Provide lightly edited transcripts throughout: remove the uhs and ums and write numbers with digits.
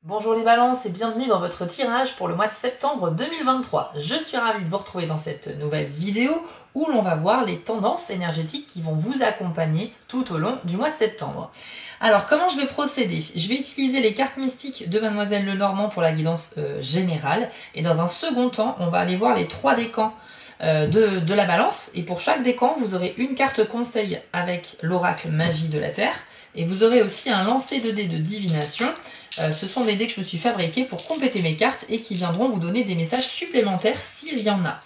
Bonjour les balances et bienvenue dans votre tirage pour le mois de septembre 2023. Je suis ravie de vous retrouver dans cette nouvelle vidéo où l'on va voir les tendances énergétiques qui vont vous accompagner tout au long du mois de septembre. Alors comment je vais procéder? Je vais utiliser les cartes mystiques de Mademoiselle Lenormand pour la guidance générale et dans un second temps on va aller voir les 3 décans de la balance et pour chaque décan vous aurez une carte conseil avec l'oracle magie de la terre et vous aurez aussi un lancer de dés de divination. Ce sont des dés que je me suis fabriqués pour compléter mes cartes et qui viendront vous donner des messages supplémentaires s'il y en a.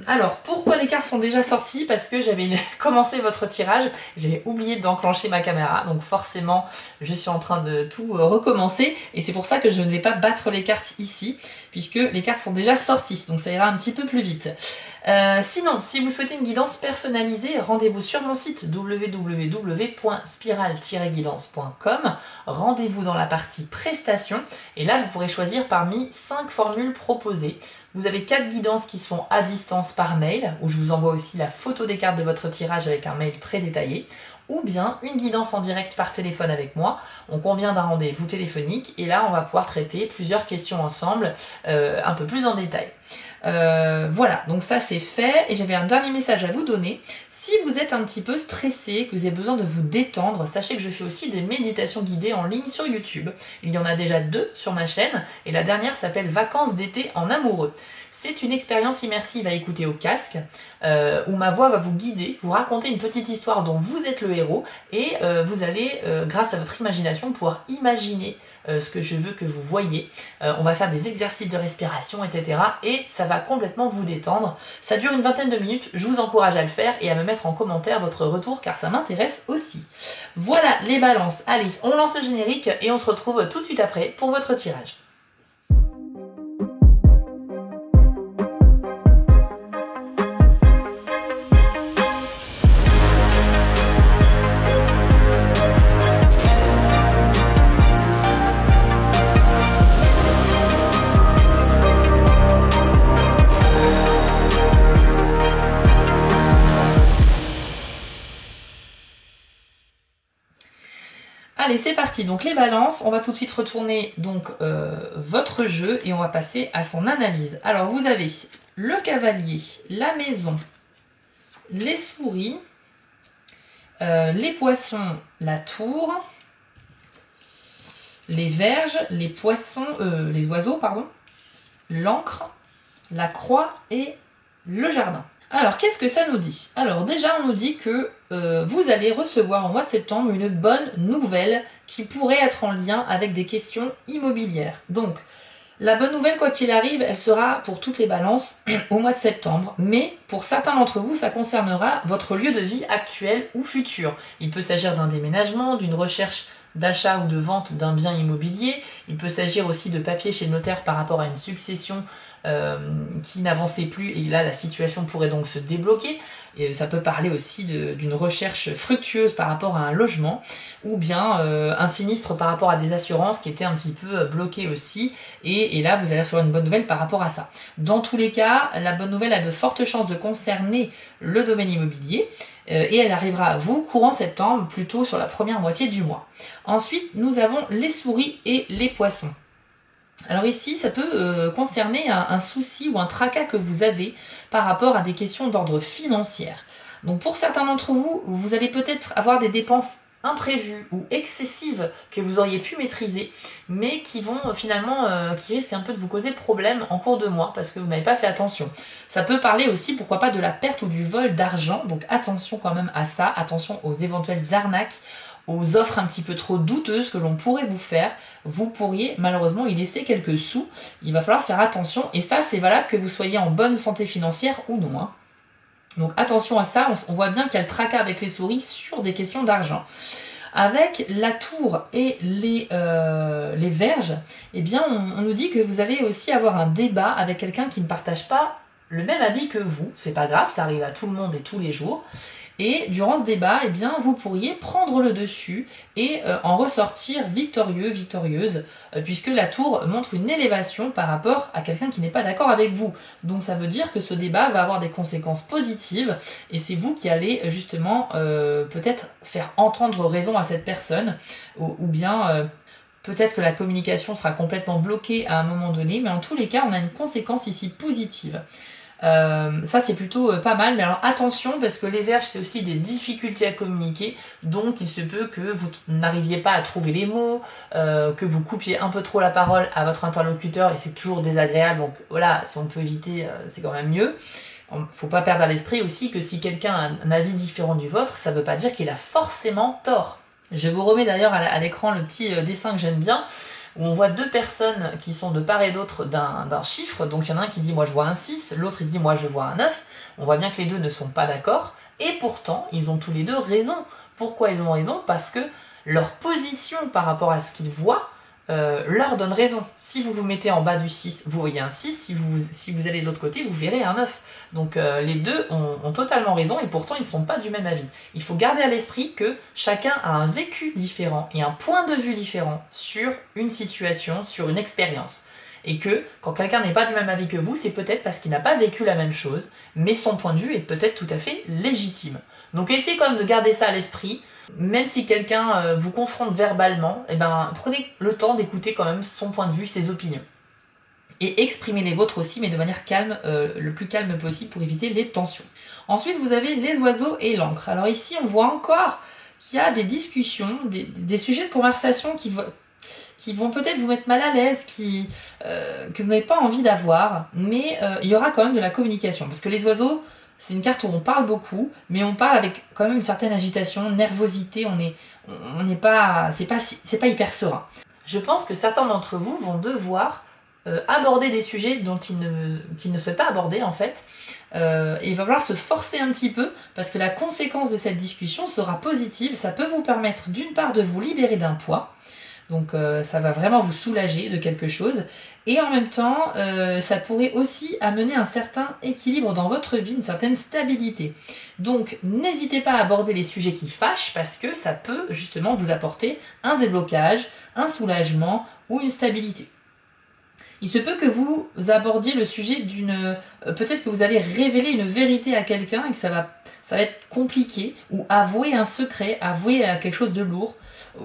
Alors, pourquoi les cartes sont déjà sorties? Parce que j'avais commencé votre tirage, j'avais oublié d'enclencher ma caméra, donc forcément je suis en train de tout recommencer et c'est pour ça que je ne vais pas battre les cartes ici, puisque les cartes sont déjà sorties, donc ça ira un petit peu plus vite. Sinon, si vous souhaitez une guidance personnalisée, rendez-vous sur mon site www.spiral-guidance.com, rendez-vous dans la partie prestations, et là vous pourrez choisir parmi 5 formules proposées. Vous avez 4 guidances qui sont à distance par mail, où je vous envoie aussi la photo des cartes de votre tirage avec un mail très détaillé, ou bien une guidance en direct par téléphone avec moi. On convient d'un rendez-vous téléphonique, et là on va pouvoir traiter plusieurs questions ensemble, un peu plus en détail. Voilà, donc ça c'est fait, et j'avais un dernier message à vous donner. Si vous êtes un petit peu stressé, que vous avez besoin de vous détendre, sachez que je fais aussi des méditations guidées en ligne sur YouTube. Il y en a déjà 2 sur ma chaîne, et la dernière s'appelle Vacances d'été en amoureux. C'est une expérience immersive à écouter au casque, où ma voix va vous guider, vous raconter une petite histoire dont vous êtes le héros, et vous allez, grâce à votre imagination, pouvoir imaginer ce que je veux que vous voyez. On va faire des exercices de respiration, etc. Et ça va complètement vous détendre. Ça dure une vingtaine de minutes, je vous encourage à le faire et à me mettre en commentaire votre retour car ça m'intéresse aussi. Voilà les balances, allez, on lance le générique et on se retrouve tout de suite après pour votre tirage. Allez, c'est parti. Donc les balances, on va tout de suite retourner donc votre jeu et on va passer à son analyse. Alors vous avez le cavalier, la maison, les souris, les poissons, la tour, les verges, les poissons, les oiseaux, pardon, l'encre, la croix et le jardin. Alors, qu'est-ce que ça nous dit? Alors déjà, on nous dit que vous allez recevoir au mois de septembre une bonne nouvelle qui pourrait être en lien avec des questions immobilières. Donc, la bonne nouvelle, quoi qu'il arrive, elle sera pour toutes les balances au mois de septembre. Mais pour certains d'entre vous, ça concernera votre lieu de vie actuel ou futur. Il peut s'agir d'un déménagement, d'une recherche d'achat ou de vente d'un bien immobilier. Il peut s'agir aussi de papier chez le notaire par rapport à une succession qui n'avançait plus et là la situation pourrait donc se débloquer. Et ça peut parler aussi d'une recherche fructueuse par rapport à un logement ou bien un sinistre par rapport à des assurances qui étaient un petit peu bloquées aussi et là vous allez recevoir une bonne nouvelle par rapport à ça. Dans tous les cas, la bonne nouvelle a de fortes chances de concerner le domaine immobilier et elle arrivera à vous courant septembre, plutôt sur la première moitié du mois. Ensuite, nous avons les souris et les poissons. Alors ici, ça peut concerner un souci ou un tracas que vous avez par rapport à des questions d'ordre financier. Donc pour certains d'entre vous, vous allez peut-être avoir des dépenses imprévues ou excessives que vous auriez pu maîtriser, mais qui vont finalement, qui risquent un peu de vous causer problème en cours de mois parce que vous n'avez pas fait attention. Ça peut parler aussi, pourquoi pas, de la perte ou du vol d'argent, donc attention quand même à ça, attention aux éventuelles arnaques, aux offres un petit peu trop douteuses que l'on pourrait vous faire. Vous pourriez malheureusement y laisser quelques sous. Il va falloir faire attention et ça c'est valable que vous soyez en bonne santé financière ou non. Hein. Donc attention à ça, on voit bien qu'il y a le tracas avec les souris sur des questions d'argent. Avec la tour et les verges, eh bien on nous dit que vous allez aussi avoir un débat avec quelqu'un qui ne partage pas le même avis que vous. C'est pas grave, ça arrive à tout le monde et tous les jours. Et durant ce débat, eh bien, vous pourriez prendre le dessus et en ressortir victorieux, victorieuse, puisque la tour montre une élévation par rapport à quelqu'un qui n'est pas d'accord avec vous. Donc ça veut dire que ce débat va avoir des conséquences positives, et c'est vous qui allez justement peut-être faire entendre raison à cette personne, ou bien peut-être que la communication sera complètement bloquée à un moment donné, mais en tous les cas, on a une conséquence ici positive. Ça c'est plutôt pas mal, mais alors attention parce que les Vierges c'est aussi des difficultés à communiquer, donc il se peut que vous n'arriviez pas à trouver les mots, que vous coupiez un peu trop la parole à votre interlocuteur et c'est toujours désagréable, donc voilà, si on peut éviter c'est quand même mieux. Faut pas perdre à l'esprit aussi que si quelqu'un a un avis différent du vôtre, ça veut pas dire qu'il a forcément tort. Je vous remets d'ailleurs à l'écran le petit dessin que j'aime bien, où on voit deux personnes qui sont de part et d'autre d'un chiffre, donc il y en a un qui dit moi je vois un 6, l'autre il dit moi je vois un 9, on voit bien que les deux ne sont pas d'accord, et pourtant ils ont tous les deux raison. Pourquoi ils ont raison? Parce que leur position par rapport à ce qu'ils voient leur donne raison. Si vous vous mettez en bas du 6, vous voyez un 6, si vous allez de l'autre côté, vous verrez un 9. Donc les deux ont totalement raison et pourtant ils ne sont pas du même avis. Il faut garder à l'esprit que chacun a un vécu différent et un point de vue différent sur une situation, sur une expérience. Et que quand quelqu'un n'est pas du même avis que vous, c'est peut-être parce qu'il n'a pas vécu la même chose, mais son point de vue est peut-être tout à fait légitime. Donc essayez quand même de garder ça à l'esprit, même si quelqu'un vous confronte verbalement, eh ben, prenez le temps d'écouter quand même son point de vue, ses opinions. Et exprimez les vôtres aussi, mais de manière calme, le plus calme possible pour éviter les tensions. Ensuite, vous avez les oiseaux et l'encre. Alors ici, on voit encore qu'il y a des discussions, des sujets de conversation qui vont peut-être vous mettre mal à l'aise, que vous n'avez pas envie d'avoir, mais il y aura quand même de la communication. Parce que les oiseaux, c'est une carte où on parle beaucoup, mais on parle avec quand même une certaine agitation, nervosité, c'est pas hyper serein. Je pense que certains d'entre vous vont devoir aborder des sujets qu'ils ne souhaitent pas aborder en fait, et il va falloir se forcer un petit peu, parce que la conséquence de cette discussion sera positive, ça peut vous permettre d'une part de vous libérer d'un poids, donc ça va vraiment vous soulager de quelque chose. Et en même temps, ça pourrait aussi amener un certain équilibre dans votre vie, une certaine stabilité. Donc n'hésitez pas à aborder les sujets qui fâchent parce que ça peut justement vous apporter un déblocage, un soulagement ou une stabilité. Il se peut que vous abordiez le sujet peut-être que vous allez révéler une vérité à quelqu'un et que ça va être compliqué, ou avouer un secret, avouer à quelque chose de lourd,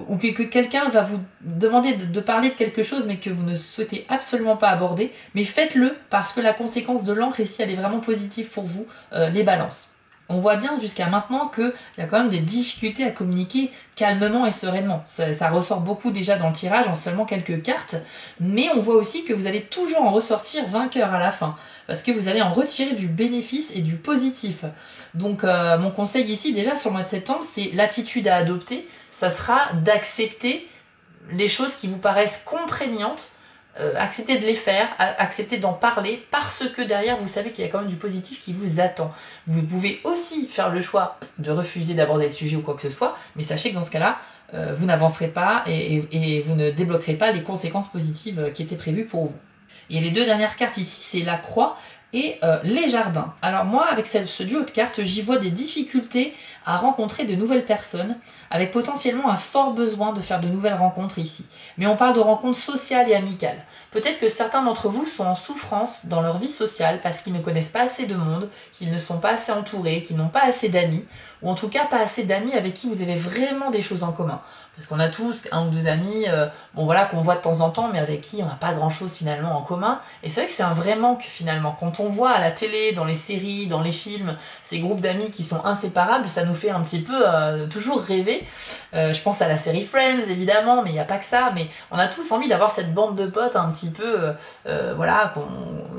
ou que quelqu'un va vous demander de parler de quelque chose mais que vous ne souhaitez absolument pas aborder, mais faites-le parce que la conséquence de l'encre ici elle est vraiment positive pour vous, les balances. On voit bien jusqu'à maintenant qu'il y a quand même des difficultés à communiquer calmement et sereinement. Ça ressort beaucoup déjà dans le tirage en seulement quelques cartes, mais on voit aussi que vous allez toujours en ressortir vainqueur à la fin, parce que vous allez en retirer du bénéfice et du positif. Donc mon conseil ici déjà sur le mois de septembre, c'est l'attitude à adopter, ça sera d'accepter les choses qui vous paraissent contraignantes, acceptez de les faire, acceptez d'en parler, parce que derrière vous savez qu'il y a quand même du positif qui vous attend. Vous pouvez aussi faire le choix de refuser d'aborder le sujet ou quoi que ce soit, mais sachez que dans ce cas-là, vous n'avancerez pas et vous ne débloquerez pas les conséquences positives qui étaient prévues pour vous. Et les deux dernières cartes ici, c'est la croix et les jardins. Alors moi, avec ce duo de cartes, j'y vois des difficultés à rencontrer de nouvelles personnes, avec potentiellement un fort besoin de faire de nouvelles rencontres ici. Mais on parle de rencontres sociales et amicales. Peut-être que certains d'entre vous sont en souffrance dans leur vie sociale parce qu'ils ne connaissent pas assez de monde, qu'ils ne sont pas assez entourés, qu'ils n'ont pas assez d'amis, ou en tout cas pas assez d'amis avec qui vous avez vraiment des choses en commun. Parce qu'on a tous un ou deux amis qu'on voit de temps en temps, mais avec qui on n'a pas grand-chose finalement en commun. Et c'est vrai que c'est un vrai manque finalement. Quand on voit à la télé, dans les séries, dans les films, ces groupes d'amis qui sont inséparables, ça nous fait un petit peu toujours rêver. Je pense à la série Friends évidemment, mais il n'y a pas que ça. Mais on a tous envie d'avoir cette bande de potes un petit peu,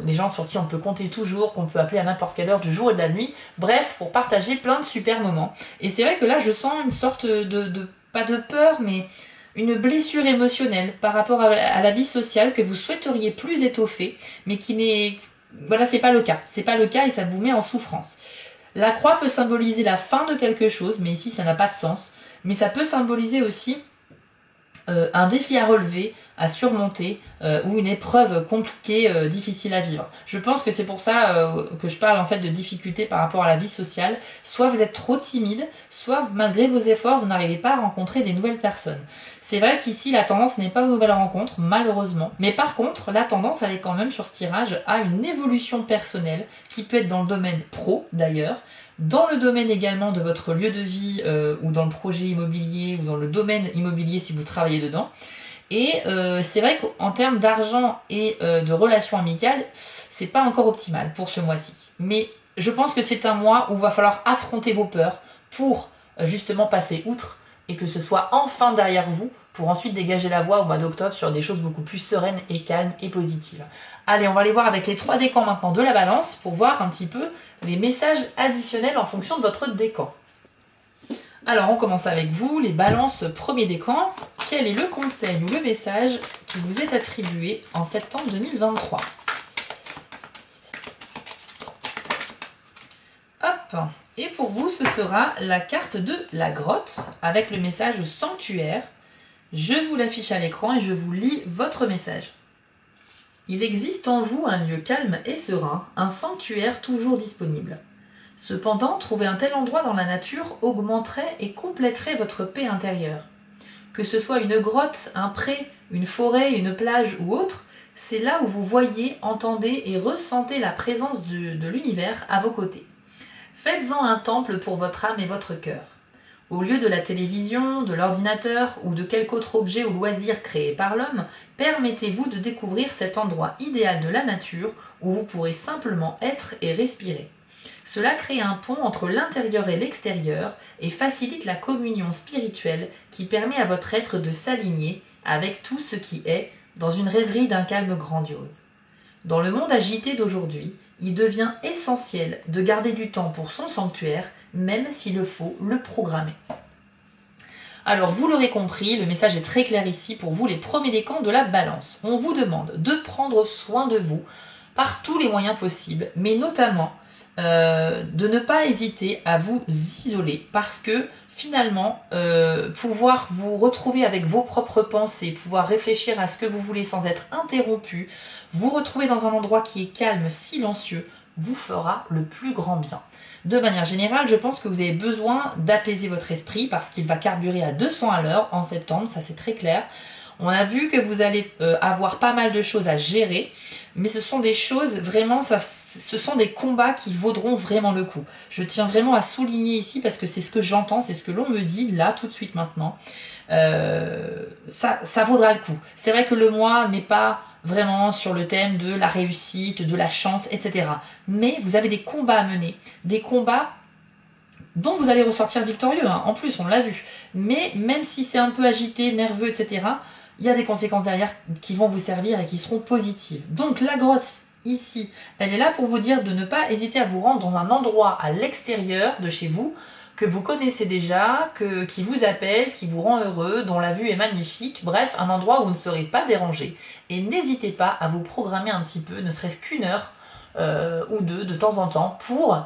les gens sur qui on peut compter toujours, qu'on peut appeler à n'importe quelle heure du jour et de la nuit. Bref, pour partager plein de super moments. Et c'est vrai que là, je sens une sorte pas de peur, mais une blessure émotionnelle par rapport à la vie sociale que vous souhaiteriez plus étoffer, mais qui n'est... Voilà, c'est pas le cas. C'est pas le cas et ça vous met en souffrance. La croix peut symboliser la fin de quelque chose, mais ici ça n'a pas de sens. Mais ça peut symboliser aussi un défi à relever, à surmonter, ou une épreuve compliquée, difficile à vivre. Je pense que c'est pour ça que je parle en fait de difficultés par rapport à la vie sociale. Soit vous êtes trop timide, soit malgré vos efforts, vous n'arrivez pas à rencontrer des nouvelles personnes. C'est vrai qu'ici la tendance n'est pas aux nouvelles rencontres, malheureusement. Mais par contre, la tendance elle est quand même sur ce tirage à une évolution personnelle, qui peut être dans le domaine pro d'ailleurs, dans le domaine également de votre lieu de vie ou dans le projet immobilier ou dans le domaine immobilier si vous travaillez dedans. Et c'est vrai qu'en termes d'argent et de relations amicales, c'est pas encore optimal pour ce mois-ci. Mais je pense que c'est un mois où il va falloir affronter vos peurs pour justement passer outre et que ce soit enfin derrière vous pour ensuite dégager la voie au mois d'octobre sur des choses beaucoup plus sereines et calmes et positives. Allez, on va aller voir avec les 3 décans maintenant de la balance pour voir un petit peu les messages additionnels en fonction de votre décan. Alors on commence avec vous, les balances premier décan. Quel est le conseil ou le message qui vous est attribué en septembre 2023? Hop. Et pour vous, ce sera la carte de la grotte avec le message sanctuaire. Je vous l'affiche à l'écran et je vous lis votre message. Il existe en vous un lieu calme et serein, un sanctuaire toujours disponible. Cependant, trouver un tel endroit dans la nature augmenterait et compléterait votre paix intérieure. Que ce soit une grotte, un pré, une forêt, une plage ou autre, c'est là où vous voyez, entendez et ressentez la présence de l'univers à vos côtés. Faites-en un temple pour votre âme et votre cœur. Au lieu de la télévision, de l'ordinateur ou de quelque autre objet ou loisir créé par l'homme, permettez-vous de découvrir cet endroit idéal de la nature où vous pourrez simplement être et respirer. Cela crée un pont entre l'intérieur et l'extérieur et facilite la communion spirituelle qui permet à votre être de s'aligner avec tout ce qui est dans une rêverie d'un calme grandiose. Dans le monde agité d'aujourd'hui, il devient essentiel de garder du temps pour son sanctuaire, même s'il faut le programmer. Alors, vous l'aurez compris, le message est très clair ici pour vous, les premiers décans de la balance. On vous demande de prendre soin de vous par tous les moyens possibles, mais notamment de ne pas hésiter à vous isoler parce que finalement, pouvoir vous retrouver avec vos propres pensées, pouvoir réfléchir à ce que vous voulez sans être interrompu, vous retrouver dans un endroit qui est calme, silencieux, vous fera le plus grand bien. De manière générale, je pense que vous avez besoin d'apaiser votre esprit parce qu'il va carburer à 200 à l'heure en septembre, ça c'est très clair. On a vu que vous allez avoir pas mal de choses à gérer, mais ce sont des choses vraiment, ce sont des combats qui vaudront vraiment le coup. Je tiens vraiment à souligner ici parce que c'est ce que j'entends, c'est ce que l'on me dit là tout de suite maintenant. Ça vaudra le coup. C'est vrai que le mois n'est pas vraiment sur le thème de la réussite, de la chance, etc. Mais vous avez des combats à mener, des combats dont vous allez ressortir victorieux, hein. En plus on l'a vu. Mais même si c'est un peu agité, nerveux, etc., il y a des conséquences derrière qui vont vous servir et qui seront positives. Donc la grotte, ici, elle est là pour vous dire de ne pas hésiter à vous rendre dans un endroit à l'extérieur de chez vous, que vous connaissez déjà, qui vous apaise, qui vous rend heureux, dont la vue est magnifique, bref, un endroit où vous ne serez pas dérangé. Et n'hésitez pas à vous programmer un petit peu, ne serait-ce qu'une heure ou deux de temps en temps, pour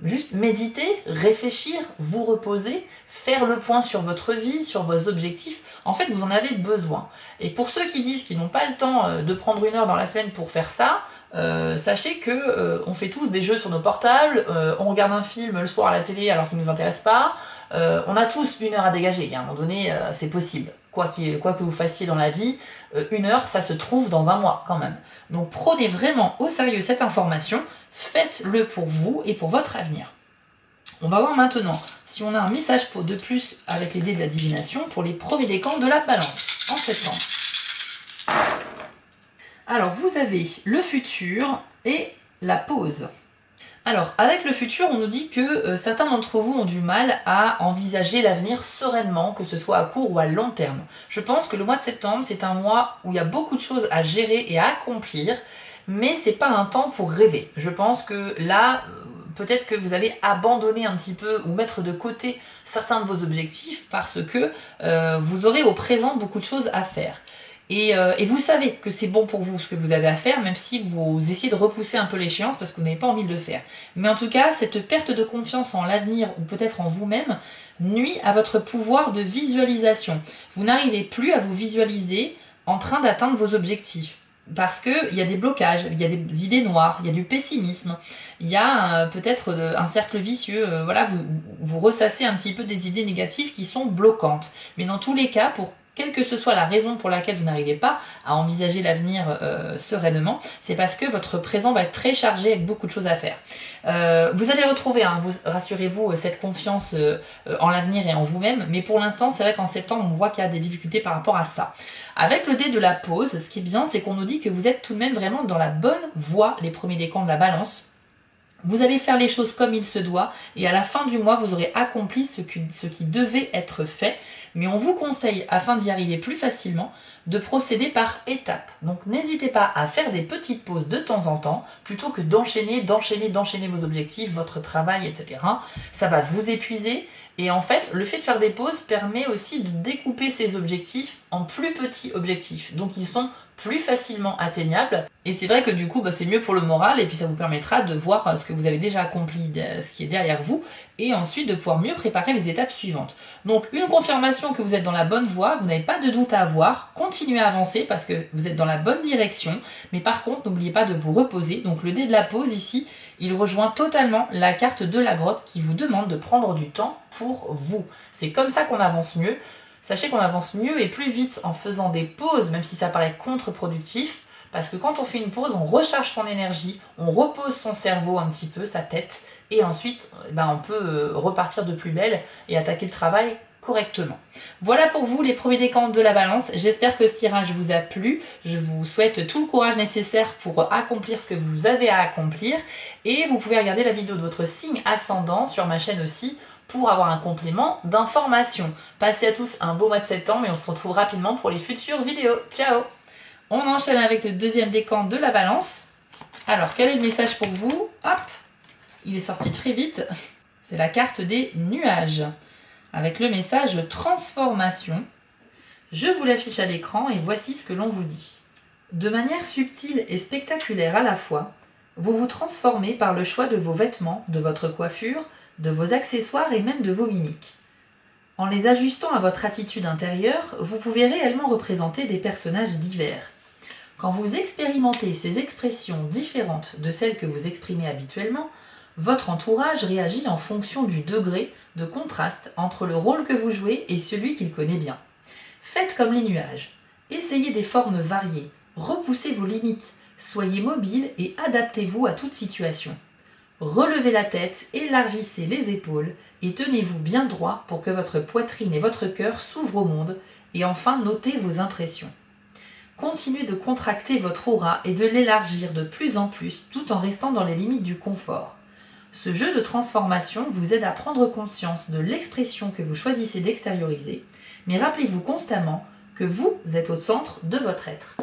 juste méditer, réfléchir, vous reposer, faire le point sur votre vie, sur vos objectifs. En fait, vous en avez besoin. Et pour ceux qui disent qu'ils n'ont pas le temps de prendre une heure dans la semaine pour faire ça, sachez que on fait tous des jeux sur nos portables, on regarde un film le soir à la télé alors qu'il ne nous intéresse pas, on a tous une heure à dégager, et à un moment donné c'est possible. Quoi que vous fassiez dans la vie, une heure ça se trouve dans un mois quand même. Donc prenez vraiment au sérieux cette information, faites-le pour vous et pour votre avenir. On va voir maintenant si on a un message de plus avec les dés de la divination pour les premiers décans de la balance en septembre. Alors, vous avez le futur et la pause. Alors, avec le futur, on nous dit que certains d'entre vous ont du mal à envisager l'avenir sereinement, que ce soit à court ou à long terme. Je pense que le mois de septembre, c'est un mois où il y a beaucoup de choses à gérer et à accomplir, mais c'est pas un temps pour rêver. Je pense que là, peut-être que vous allez abandonner un petit peu ou mettre de côté certains de vos objectifs parce que vous aurez au présent beaucoup de choses à faire. Et vous savez que c'est bon pour vous ce que vous avez à faire, même si vous essayez de repousser un peu l'échéance parce que vous n'avez pas envie de le faire. Mais en tout cas, cette perte de confiance en l'avenir ou peut-être en vous-même nuit à votre pouvoir de visualisation. Vous n'arrivez plus à vous visualiser en train d'atteindre vos objectifs. Parce qu'il y a des blocages, il y a des idées noires, il y a du pessimisme, il y a peut-être un cercle vicieux, voilà, vous ressassez un petit peu des idées négatives qui sont bloquantes. Mais dans tous les cas, pour quelle que ce soit la raison pour laquelle vous n'arrivez pas à envisager l'avenir sereinement, c'est parce que votre présent va être très chargé avec beaucoup de choses à faire. Vous allez retrouver, hein, rassurez-vous, cette confiance en l'avenir et en vous-même, mais pour l'instant, c'est vrai qu'en septembre, on voit qu'il y a des difficultés par rapport à ça. Avec le dé de la pause, ce qui est bien, c'est qu'on nous dit que vous êtes tout de même vraiment dans la bonne voie, les premiers décans de la balance. Vous allez faire les choses comme il se doit et à la fin du mois, vous aurez accompli ce qui devait être fait. Mais on vous conseille, afin d'y arriver plus facilement, de procéder par étapes. Donc n'hésitez pas à faire des petites pauses de temps en temps, plutôt que d'enchaîner vos objectifs, votre travail, etc. Ça va vous épuiser. Et en fait, le fait de faire des pauses permet aussi de découper ces objectifs en plus petits objectifs. Donc ils sont plus facilement atteignables. Et c'est vrai que du coup, c'est mieux pour le moral et puis ça vous permettra de voir ce que vous avez déjà accompli, ce qui est derrière vous, et ensuite de pouvoir mieux préparer les étapes suivantes. Donc une confirmation que vous êtes dans la bonne voie, vous n'avez pas de doute à avoir, continuez à avancer parce que vous êtes dans la bonne direction, mais par contre n'oubliez pas de vous reposer. Donc le dé de la pause ici, il rejoint totalement la carte de la grotte qui vous demande de prendre du temps pour vous. C'est comme ça qu'on avance mieux. Sachez qu'on avance mieux et plus vite en faisant des pauses, même si ça paraît contre-productif, parce que quand on fait une pause, on recharge son énergie, on repose son cerveau un petit peu, sa tête, et ensuite on peut repartir de plus belle et attaquer le travail correctement. Voilà pour vous les premiers décans de la balance. J'espère que ce tirage vous a plu. Je vous souhaite tout le courage nécessaire pour accomplir ce que vous avez à accomplir. Et vous pouvez regarder la vidéo de votre signe ascendant sur ma chaîne aussi pour avoir un complément d'information. Passez à tous un beau mois de septembre et on se retrouve rapidement pour les futures vidéos. Ciao! On enchaîne avec le deuxième décan de la balance. Alors, quel est le message pour vous? Hop! Il est sorti très vite. C'est la carte des nuages. Avec le message transformation. Je vous l'affiche à l'écran et voici ce que l'on vous dit. De manière subtile et spectaculaire à la fois, vous vous transformez par le choix de vos vêtements, de votre coiffure, de vos accessoires et même de vos mimiques. En les ajustant à votre attitude intérieure, vous pouvez réellement représenter des personnages divers. Quand vous expérimentez ces expressions différentes de celles que vous exprimez habituellement, votre entourage réagit en fonction du degré de contraste entre le rôle que vous jouez et celui qu'il connaît bien. Faites comme les nuages. Essayez des formes variées, repoussez vos limites, soyez mobile et adaptez-vous à toute situation. Relevez la tête, élargissez les épaules et tenez-vous bien droit pour que votre poitrine et votre cœur s'ouvrent au monde et enfin notez vos impressions. Continuez de contracter votre aura et de l'élargir de plus en plus tout en restant dans les limites du confort. Ce jeu de transformation vous aide à prendre conscience de l'expression que vous choisissez d'extérioriser, mais rappelez-vous constamment que vous êtes au centre de votre être.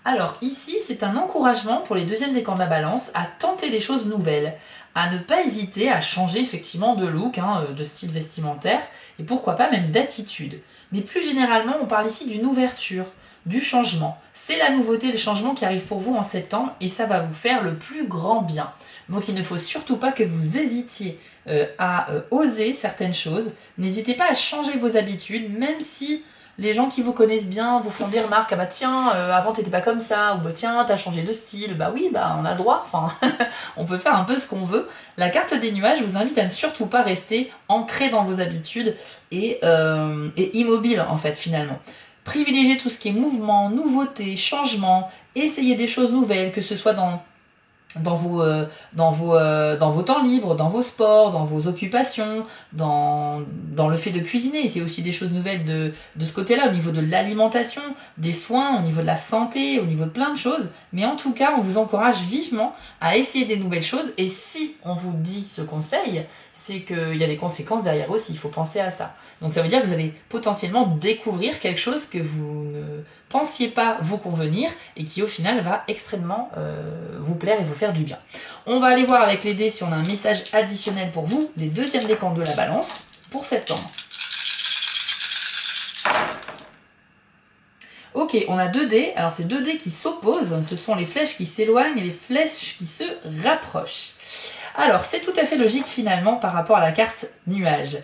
Alors ici, c'est un encouragement pour les deuxièmes décans de la balance à tenter des choses nouvelles, à ne pas hésiter à changer effectivement de look, de style vestimentaire, et pourquoi pas même d'attitude. Mais plus généralement, on parle ici d'une ouverture, du changement. C'est la nouveauté, le changement qui arrive pour vous en septembre, et ça va vous faire le plus grand bien. Donc il ne faut surtout pas que vous hésitiez à oser certaines choses. N'hésitez pas à changer vos habitudes, même si les gens qui vous connaissent bien vous font des remarques, ah bah tiens, avant t'étais pas comme ça, ou bah tiens, t'as changé de style, bah oui, bah on a le droit, enfin, on peut faire un peu ce qu'on veut. La carte des nuages vous invite à ne surtout pas rester ancré dans vos habitudes et immobile en fait finalement. Privilégiez tout ce qui est mouvement, nouveauté, changement, essayez des choses nouvelles, que ce soit dans vos temps libres, dans vos sports, dans vos occupations, dans le fait de cuisiner. C'est aussi des choses nouvelles de ce côté-là, au niveau de l'alimentation, des soins, au niveau de la santé, au niveau de plein de choses. Mais en tout cas, on vous encourage vivement à essayer des nouvelles choses. Et si on vous dit ce conseil, c'est qu'il y a des conséquences derrière aussi. Il faut penser à ça. Donc ça veut dire que vous allez potentiellement découvrir quelque chose que vous ne pensiez pas vous convenir et qui au final va extrêmement vous plaire et vous faire du bien. On va aller voir avec les dés si on a un message additionnel pour vous, les deuxièmes décans de la balance pour septembre. Ok, on a 2 dés. Alors c'est 2 dés qui s'opposent, ce sont les flèches qui s'éloignent et les flèches qui se rapprochent. Alors c'est tout à fait logique finalement par rapport à la carte nuage.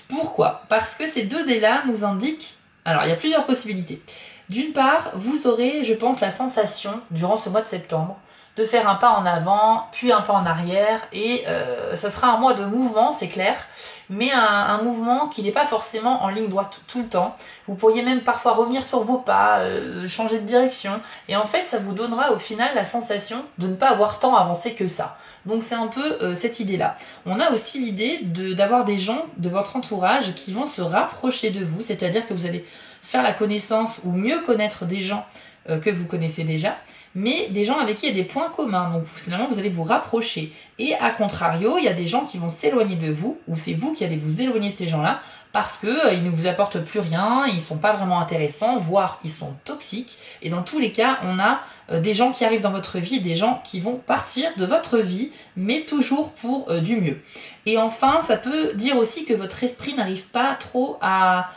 Pourquoi? Parce que ces 2 dés-là nous indiquent... Alors il y a plusieurs possibilités. D'une part, vous aurez, je pense, la sensation, durant ce mois de septembre, de faire un pas en avant, puis un pas en arrière, et ça sera un mois de mouvement, c'est clair, mais un mouvement qui n'est pas forcément en ligne droite tout le temps. Vous pourriez même parfois revenir sur vos pas, changer de direction, et en fait ça vous donnera au final la sensation de ne pas avoir tant avancé que ça. Donc c'est un peu cette idée-là. On a aussi l'idée d'avoir des gens de votre entourage qui vont se rapprocher de vous, c'est-à-dire que vous allez faire la connaissance ou mieux connaître des gens que vous connaissez déjà, mais des gens avec qui il y a des points communs. Donc finalement, vous allez vous rapprocher. Et à contrario, il y a des gens qui vont s'éloigner de vous, ou c'est vous qui allez vous éloigner de ces gens-là, parce qu'ils ne vous apportent plus rien, ils ne sont pas vraiment intéressants, voire ils sont toxiques. Et dans tous les cas, on a des gens qui arrivent dans votre vie, des gens qui vont partir de votre vie, mais toujours pour du mieux. Et enfin, ça peut dire aussi que votre esprit n'arrive pas trop à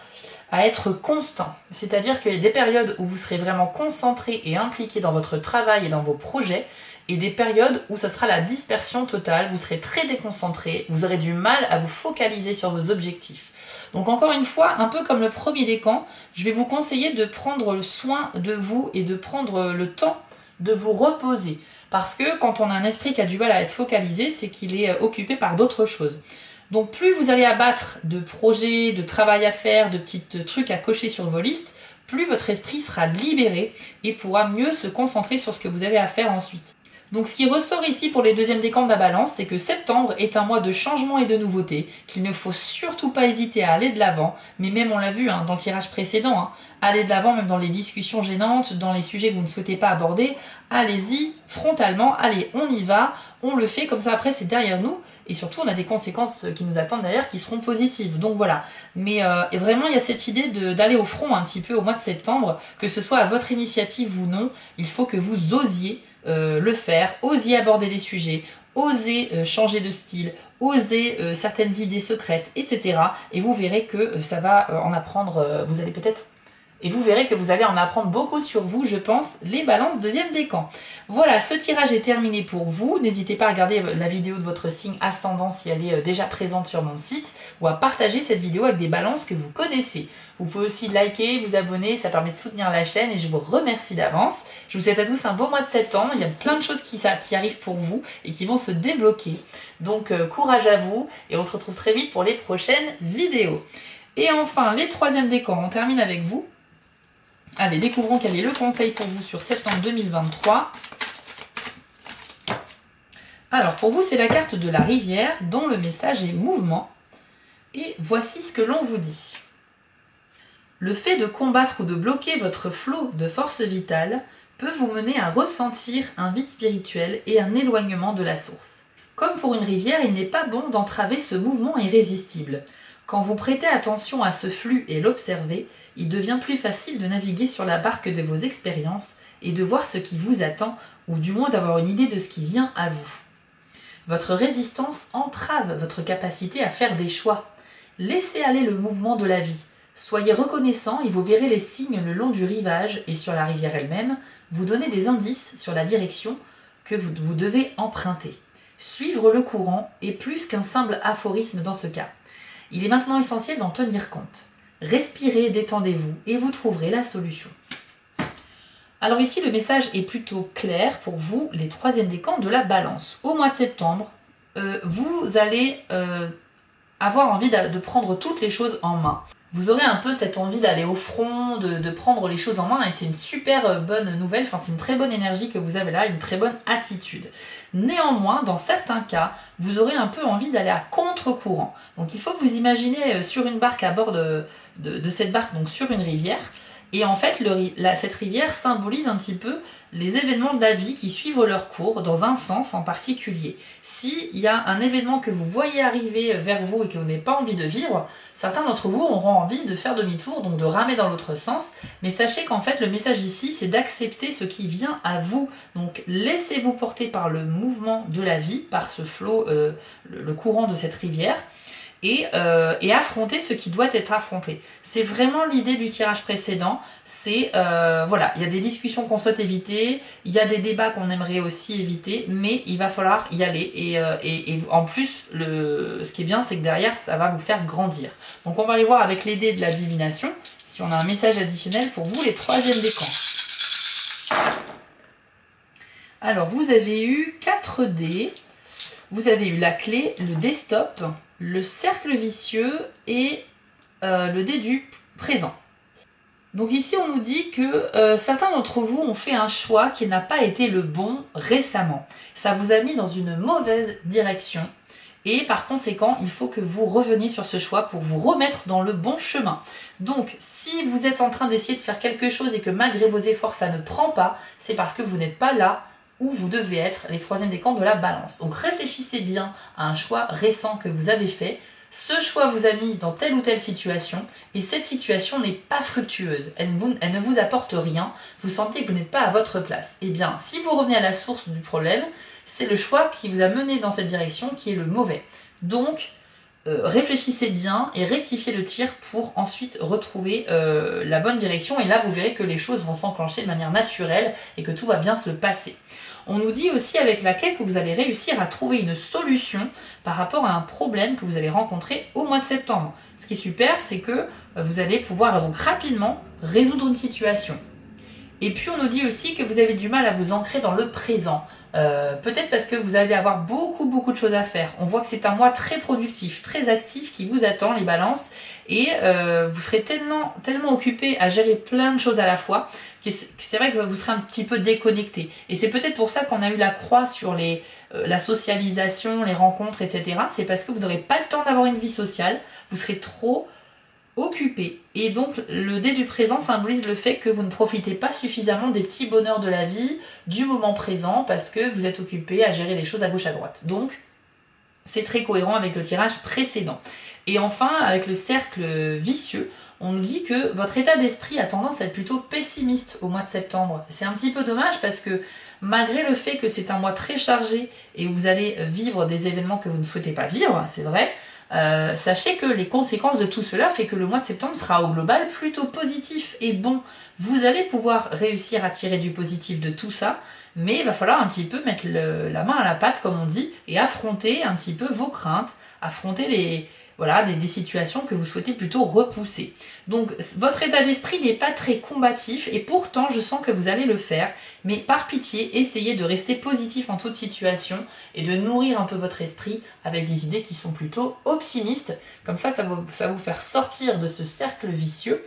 être constant. C'est-à-dire qu'il y a des périodes où vous serez vraiment concentré et impliqué dans votre travail et dans vos projets, et des périodes où ça sera la dispersion totale, vous serez très déconcentré, vous aurez du mal à vous focaliser sur vos objectifs. Donc encore une fois, un peu comme le premier décan, je vais vous conseiller de prendre le soin de vous et de prendre le temps de vous reposer. Parce que quand on a un esprit qui a du mal à être focalisé, c'est qu'il est occupé par d'autres choses. Donc plus vous allez abattre de projets, de travail à faire, de petits trucs à cocher sur vos listes, plus votre esprit sera libéré et pourra mieux se concentrer sur ce que vous avez à faire ensuite. Donc ce qui ressort ici pour les deuxièmes décans de la balance, c'est que septembre est un mois de changement et de nouveautés, qu'il ne faut surtout pas hésiter à aller de l'avant, mais même on l'a vu dans le tirage précédent, aller de l'avant même dans les discussions gênantes, dans les sujets que vous ne souhaitez pas aborder, allez-y frontalement, allez on y va, on le fait, comme ça après c'est derrière nous, et surtout on a des conséquences qui nous attendent derrière qui seront positives, donc voilà. Mais et vraiment il y a cette idée d'aller au front un petit peu au mois de septembre, que ce soit à votre initiative ou non, il faut que vous osiez le faire, osiez aborder des sujets, osez changer de style, osez certaines idées secrètes, etc. Et vous verrez que ça va en apprendre, vous allez peut-être... Et vous verrez que vous allez en apprendre beaucoup sur vous, je pense, les balances deuxième décan. Voilà, ce tirage est terminé pour vous. N'hésitez pas à regarder la vidéo de votre signe ascendant si elle est déjà présente sur mon site, ou à partager cette vidéo avec des balances que vous connaissez. Vous pouvez aussi liker, vous abonner, ça permet de soutenir la chaîne et je vous remercie d'avance. Je vous souhaite à tous un beau mois de septembre, il y a plein de choses qui arrivent pour vous et qui vont se débloquer. Donc courage à vous et on se retrouve très vite pour les prochaines vidéos. Et enfin, les troisièmes décans, on termine avec vous. Allez, découvrons quel est le conseil pour vous sur septembre 2023. Alors, pour vous, c'est la carte de la rivière dont le message est mouvement. Et voici ce que l'on vous dit. Le fait de combattre ou de bloquer votre flot de force vitale peut vous mener à ressentir un vide spirituel et un éloignement de la source. Comme pour une rivière, il n'est pas bon d'entraver ce mouvement irrésistible. Quand vous prêtez attention à ce flux et l'observez, il devient plus facile de naviguer sur la barque de vos expériences et de voir ce qui vous attend, ou du moins d'avoir une idée de ce qui vient à vous. Votre résistance entrave votre capacité à faire des choix. Laissez aller le mouvement de la vie. Soyez reconnaissant et vous verrez les signes le long du rivage et sur la rivière elle-même, vous donner des indices sur la direction que vous devez emprunter. Suivre le courant est plus qu'un simple aphorisme dans ce cas. Il est maintenant essentiel d'en tenir compte. Respirez, détendez-vous et vous trouverez la solution. Alors ici, le message est plutôt clair pour vous, les troisièmes décans de la balance. Au mois de septembre, vous allez avoir envie de prendre toutes les choses en main. Vous aurez un peu cette envie d'aller au front, de prendre les choses en main et c'est une super bonne nouvelle, enfin c'est une très bonne énergie que vous avez là, une très bonne attitude. Néanmoins, dans certains cas, vous aurez un peu envie d'aller à contre-courant. Donc il faut que vous imaginez sur une barque à bord de cette barque, donc sur une rivière. Et en fait, cette rivière symbolise un petit peu les événements de la vie qui suivent leur cours dans un sens en particulier. S'il y a un événement que vous voyez arriver vers vous et que vous n'avez pas envie de vivre, certains d'entre vous auront envie de faire demi-tour, donc de ramer dans l'autre sens. Mais sachez qu'en fait, le message ici, c'est d'accepter ce qui vient à vous. Donc laissez-vous porter par le mouvement de la vie, par ce flot, le courant de cette rivière. Et affronter ce qui doit être affronté. C'est vraiment l'idée du tirage précédent, c'est voilà, il y a des discussions qu'on souhaite éviter, il y a des débats qu'on aimerait aussi éviter, mais il va falloir y aller et en plus, ce qui est bien, c'est que derrière, ça va vous faire grandir. Donc on va aller voir avec l'idée de la divination, si on a un message additionnel pour vous, les troisièmes décans. Alors, vous avez eu 4 dés. Vous avez eu la clé, le dé stop, le cercle vicieux et le dé du présent. Donc ici, on nous dit que certains d'entre vous ont fait un choix qui n'a pas été le bon récemment. Ça vous a mis dans une mauvaise direction. Et par conséquent, il faut que vous reveniez sur ce choix pour vous remettre dans le bon chemin. Donc, si vous êtes en train d'essayer de faire quelque chose et que malgré vos efforts, ça ne prend pas, c'est parce que vous n'êtes pas là où vous devez être, les troisièmes décans de la balance. Donc, réfléchissez bien à un choix récent que vous avez fait. Ce choix vous a mis dans telle ou telle situation et cette situation n'est pas fructueuse, elle ne vous apporte rien, vous sentez que vous n'êtes pas à votre place. Eh bien, si vous revenez à la source du problème, c'est le choix qui vous a mené dans cette direction qui est le mauvais. Donc, réfléchissez bien et rectifiez le tir pour ensuite retrouver la bonne direction et là vous verrez que les choses vont s'enclencher de manière naturelle et que tout va bien se passer. On nous dit aussi avec laquelle que vous allez réussir à trouver une solution par rapport à un problème que vous allez rencontrer au mois de septembre. Ce qui est super, c'est que vous allez pouvoir donc rapidement résoudre une situation. Et puis on nous dit aussi que vous avez du mal à vous ancrer dans le présent. Peut-être parce que vous allez avoir beaucoup de choses à faire. On voit que c'est un mois très productif, très actif qui vous attend, les balances. Et vous serez tellement occupé à gérer plein de choses à la fois que c'est vrai que vous serez un petit peu déconnecté. Et c'est peut-être pour ça qu'on a eu la croix sur la socialisation, les rencontres, etc. C'est parce que vous n'aurez pas le temps d'avoir une vie sociale. Vous serez trop occupé. Et donc le dé du présent symbolise le fait que vous ne profitez pas suffisamment des petits bonheurs de la vie, du moment présent, parce que vous êtes occupé à gérer des choses à gauche à droite. Donc c'est très cohérent avec le tirage précédent. Et enfin, avec le cercle vicieux, on nous dit que votre état d'esprit a tendance à être plutôt pessimiste au mois de septembre. C'est un petit peu dommage parce que malgré le fait que c'est un mois très chargé et où vous allez vivre des événements que vous ne souhaitez pas vivre, c'est vrai, sachez que les conséquences de tout cela fait que le mois de septembre sera au global plutôt positif et bon. Vous allez pouvoir réussir à tirer du positif de tout ça, mais il va falloir un petit peu mettre la main à la pâte comme on dit et affronter un petit peu vos craintes, affronter des situations que vous souhaitez plutôt repousser. Donc votre état d'esprit n'est pas très combatif et pourtant je sens que vous allez le faire, mais par pitié, essayez de rester positif en toute situation et de nourrir un peu votre esprit avec des idées qui sont plutôt optimistes. Comme ça va vous faire sortir de ce cercle vicieux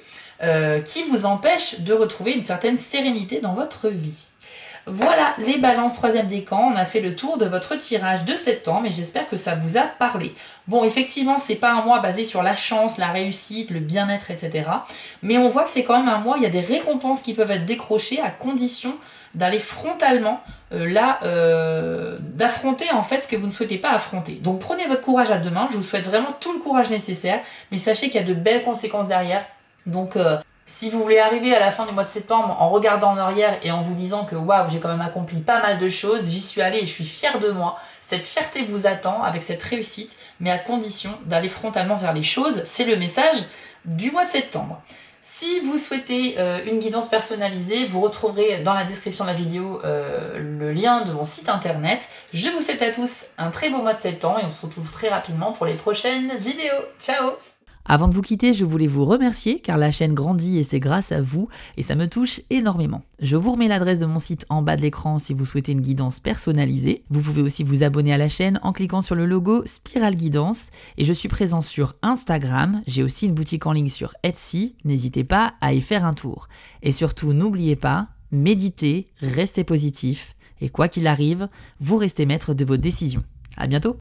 qui vous empêche de retrouver une certaine sérénité dans votre vie. Voilà les balances troisième décan, on a fait le tour de votre tirage de septembre et j'espère que ça vous a parlé. Bon, effectivement, c'est pas un mois basé sur la chance, la réussite, le bien-être, etc. Mais on voit que c'est quand même un mois, il y a des récompenses qui peuvent être décrochées à condition d'aller frontalement d'affronter en fait ce que vous ne souhaitez pas affronter. Donc prenez votre courage à deux mains, je vous souhaite vraiment tout le courage nécessaire, mais sachez qu'il y a de belles conséquences derrière. Donc si vous voulez arriver à la fin du mois de septembre en regardant en arrière et en vous disant que waouh, j'ai quand même accompli pas mal de choses, j'y suis allée et je suis fière de moi, cette fierté vous attend avec cette réussite, mais à condition d'aller frontalement vers les choses. C'est le message du mois de septembre. Si vous souhaitez une guidance personnalisée, vous retrouverez dans la description de la vidéo le lien de mon site internet. Je vous souhaite à tous un très beau mois de septembre et on se retrouve très rapidement pour les prochaines vidéos. Ciao! Avant de vous quitter, je voulais vous remercier car la chaîne grandit et c'est grâce à vous et ça me touche énormément. Je vous remets l'adresse de mon site en bas de l'écran si vous souhaitez une guidance personnalisée. Vous pouvez aussi vous abonner à la chaîne en cliquant sur le logo Spiral Guidance et je suis présent sur Instagram. J'ai aussi une boutique en ligne sur Etsy. N'hésitez pas à y faire un tour. Et surtout, n'oubliez pas, méditez, restez positif et quoi qu'il arrive, vous restez maître de vos décisions. À bientôt!